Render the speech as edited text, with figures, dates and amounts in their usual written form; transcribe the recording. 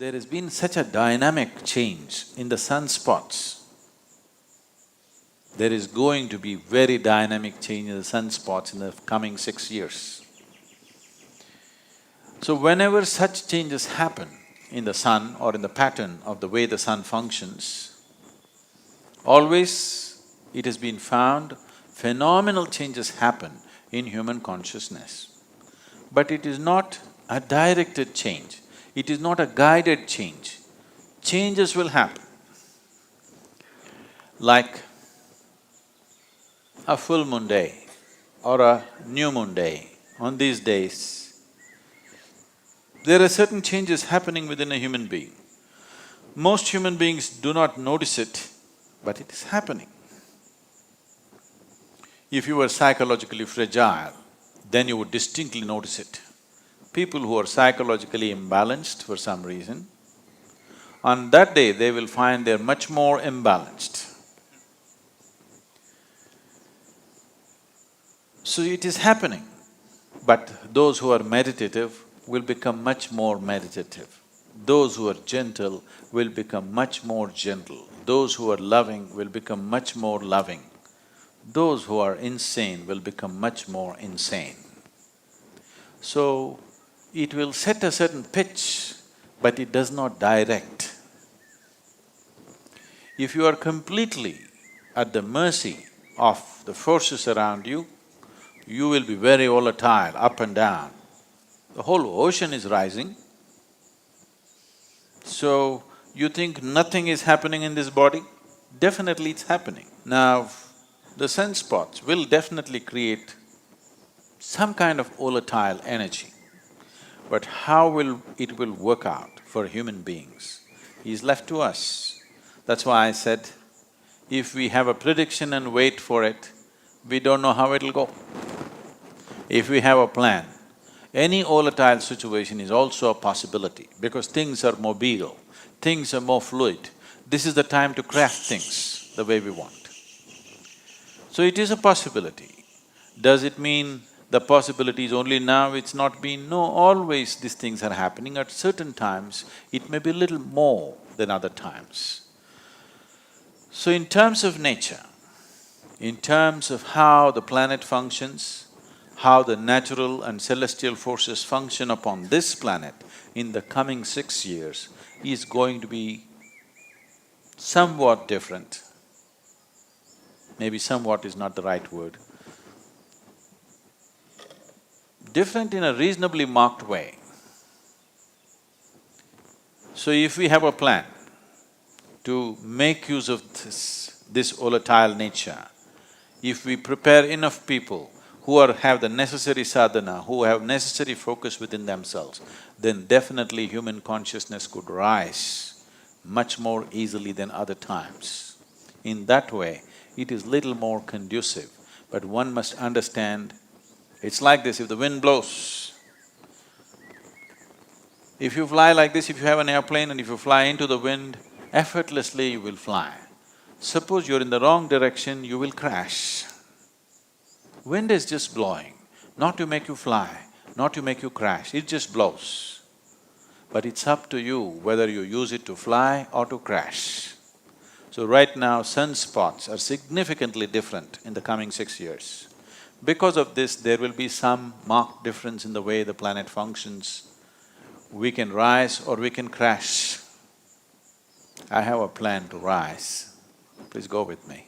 There has been such a dynamic change in the sunspots. There is going to be very dynamic change in the sunspots in the coming 6 years. So whenever such changes happen in the sun or in the pattern of the way the sun functions, always it has been found phenomenal changes happen in human consciousness. But it is not a directed change, it is not a guided change. Changes will happen. Like a full moon day or a new moon day, on these days, there are certain changes happening within a human being. Most human beings do not notice it, but it is happening. If you were psychologically fragile, then you would distinctly notice it. People who are psychologically imbalanced for some reason, on that day they will find they're much more imbalanced. So it is happening, but those who are meditative will become much more meditative. Those who are gentle will become much more gentle. Those who are loving will become much more loving. Those who are insane will become much more insane. So, it will set a certain pitch, but it does not direct. If you are completely at the mercy of the forces around you, you will be very volatile, up and down. The whole ocean is rising. So, you think nothing is happening in this body? Definitely it's happening. Now, the sunspots will definitely create some kind of volatile energy. But how it will work out for human beings is left to us. That's why I said, if we have a prediction and wait for it, we don't know how it'll go. If we have a plan, any volatile situation is also a possibility because things are mobile, things are more fluid. This is the time to craft things the way we want. So it is a possibility. Does it mean the possibility is only now, it's not been? No, always these things are happening. At certain times, it may be a little more than other times. So in terms of nature, in terms of how the planet functions, how the natural and celestial forces function upon this planet in the coming 6 years is going to be somewhat different. Maybe somewhat is not the right word. Different in a reasonably marked way. So if we have a plan to make use of this volatile nature, if we prepare enough people who have the necessary sadhana, who have necessary focus within themselves, then definitely human consciousness could rise much more easily than other times. In that way, it is little more conducive, but one must understand, it's like this, if the wind blows, if you fly like this, if you have an airplane and if you fly into the wind, effortlessly you will fly. Suppose you're in the wrong direction, you will crash. Wind is just blowing, not to make you fly, not to make you crash, it just blows. But it's up to you whether you use it to fly or to crash. So right now, sunspots are significantly different in the coming 6 years. Because of this, there will be some marked difference in the way the planet functions. We can rise or we can crash. I have a plan to rise. Please go with me.